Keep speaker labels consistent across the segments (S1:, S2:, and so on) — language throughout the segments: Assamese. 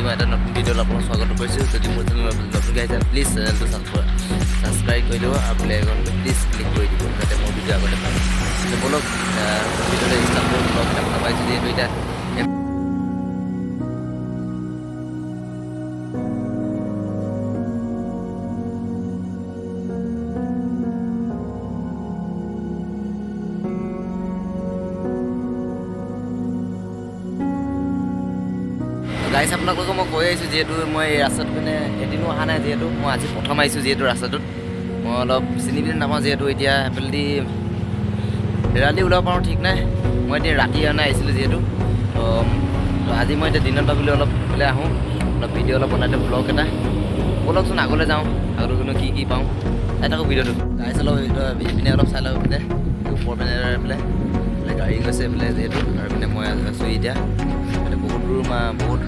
S1: মই এটা নতুন ভিডিঅ'ত আপোনাক স্বাগত কৰিছোঁ। যদি মোৰ চেনেল নতুনকৈ আহিছে প্লিজ চেনেলটো ছাবস্ক্ৰাইব কৰি দিব আৰু বেল আইকনটো প্লিজ ক্লিক কৰি দিব যাতে মোৰ ভিডিঅ' আগতে পায়। ব'লক ভিডিঅ'টো ষ্টাৰ্ট কৰোঁ। ব্লগ দেখা পাইছোঁ যিহেতু এতিয়া গাইছ আপোনালোকক মই কৈ আহিছোঁ যিহেতু মই এই ৰাস্তাটো মানে এদিনো অহা নাই, যিহেতু মই আজি প্ৰথম আহিছোঁ যিহেতু ৰাস্তাটোত মই অলপ চিনি পিনি নাপাওঁ, যিহেতু এতিয়া সেইফালেদি ৰাতি ওলাব পাৰোঁ ঠিক নাই। মই এতিয়া ৰাতি অনা আহিছিলোঁ যিহেতু তো আজি মই এতিয়া দিনত ভাবিলোঁ অলপ সেইফালে আহোঁ, অলপ ভিডিঅ' অলপ বনাই দিওঁ ব্লগ এটা। ব'লকচোন আগলৈ যাওঁ, আগলৈ কোনো কি পাওঁ চাই থাকোঁ ভিডিঅ'টো। গাইছ অলপ ইপিনে অলপ চাই লওঁ এইফালে ওপৰ পিনে এইফালে গাড়ী গৈছে এইফালে যিহেতু, আৰু পিনে মই আছোঁ এতিয়া বহুত দূৰ বহুত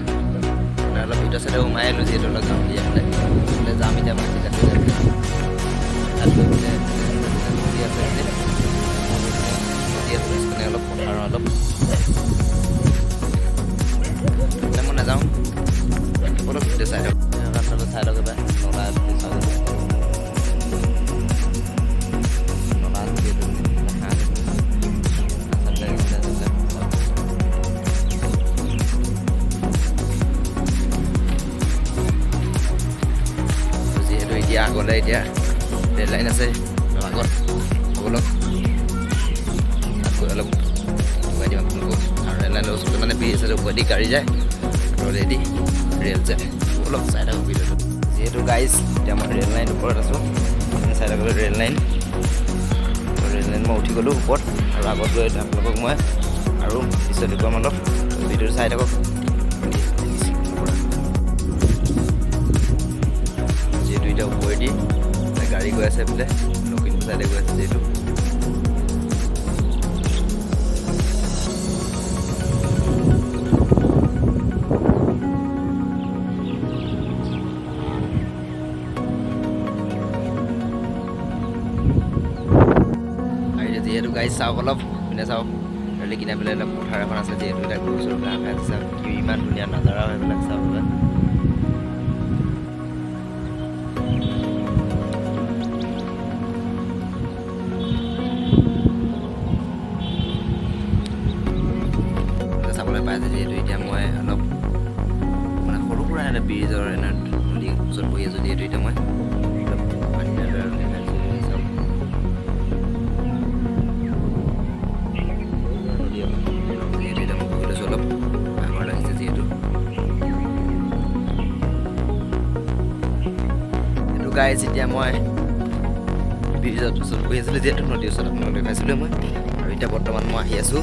S1: অলপ ভিতৰৰ চাইডে সোমাই আহিলোঁ যিহেতু অলপ যাম দিয়া পেলাই যাম এতিয়া মই ঠিক আছে নদী আছে মানে অলপ পথাৰ অলপ মই নাযাওঁ অলপ ভিডিঅ' চাই লওক ৰাস্তাটো চাই লওক এবাৰ আগলে এতিয়া ৰেল লাইন আছে আগত অলপ অলপ ধুৱাই দিম আপোনালোকক। আৰু ৰেল লাইনৰ ওচৰতে মানে ব্ৰিজ আছে, ওপৰেদি গাড়ী যায় তলেদি ৰেল যায়। অলপ চাই থাকোঁ ভিডিঅ'টো। যিহেতু গাইজ এতিয়া মই ৰেল লাইন ওপৰত আছোঁ, চাই থাকোঁ ৰেল লাইন মই উঠি গ'লোঁ ওপৰত আৰু আগত গৈ আপোনালোকক মই আৰু পিছত দেখুৱাম অলপ ভিডিঅ'টো চাই থাকক। এতিয়া ওপৰেদি গাড়ী গৈ আছে বোলে লখিমপুৰ চাইডে গৈ আছে যিহেতু যিহেতু গাড়ী চাওক অলপ পিনে চাওক ৰেলি কিনে পেলাই অলপ পথাৰ এখন আছে যিহেতু এতিয়া গৰু চৰু ঘাঁহ খাই আছে চাওক ইমান ধুনীয়া নাজাৰা সেইবিলাক চাওক চাবলৈ পাইছে। যিহেতু এতিয়া মই অলপ মানে সৰু সুৰা এটা ব্ৰিজৰ নদী ওচৰত বহি আছোঁ, যিহেতু এতিয়া মই অলপ ভাগৰ লাগিছে যিহেতু সেইটো গাইজ এতিয়া মই ব্ৰিজৰ ওচৰত বহি আছিলোঁ যিহেতু নদীৰ ওচৰত আপোনালোক দেখাইছিলোঁ মই। আৰু এতিয়া বৰ্তমান মই আহি আছোঁ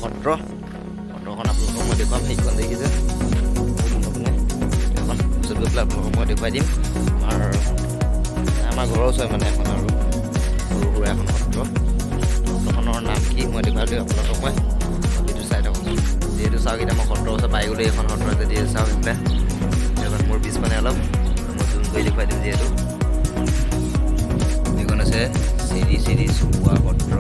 S1: সত্ৰখন আপোনালোকক মই দেখুৱাম। সেইখন দেখিছে এখন ওচৰত গৈ পেলাই আপোনালোকক মই দেখুৱাই দিম। আমাৰ ঘৰৰ ওচৰত মানে এখন আৰু সৰু সুৰা এখন সত্ৰখনৰ নাম কি মই দেখুৱাই দিম আপোনালোকক মই ভিডিঅ'টো চাই থাকোঁ। যিহেতু চাওক এতিয়া মই সত্ৰৰ ওচৰত পাই গ'লোঁ, এইখন সত্ৰ আছে যিহেতু চাওক এইফালে এইখন মোৰ পিছ মানে অলপ মই জুম কৰি দেখুৱাই দিম। যিহেতু এইখন আছে শ্ৰী চুকুৱা সত্ৰ।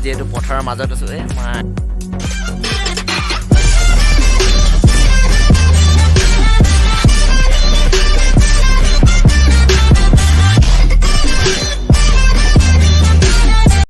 S1: যিহেতু পথাৰৰ মাজত আছোঁ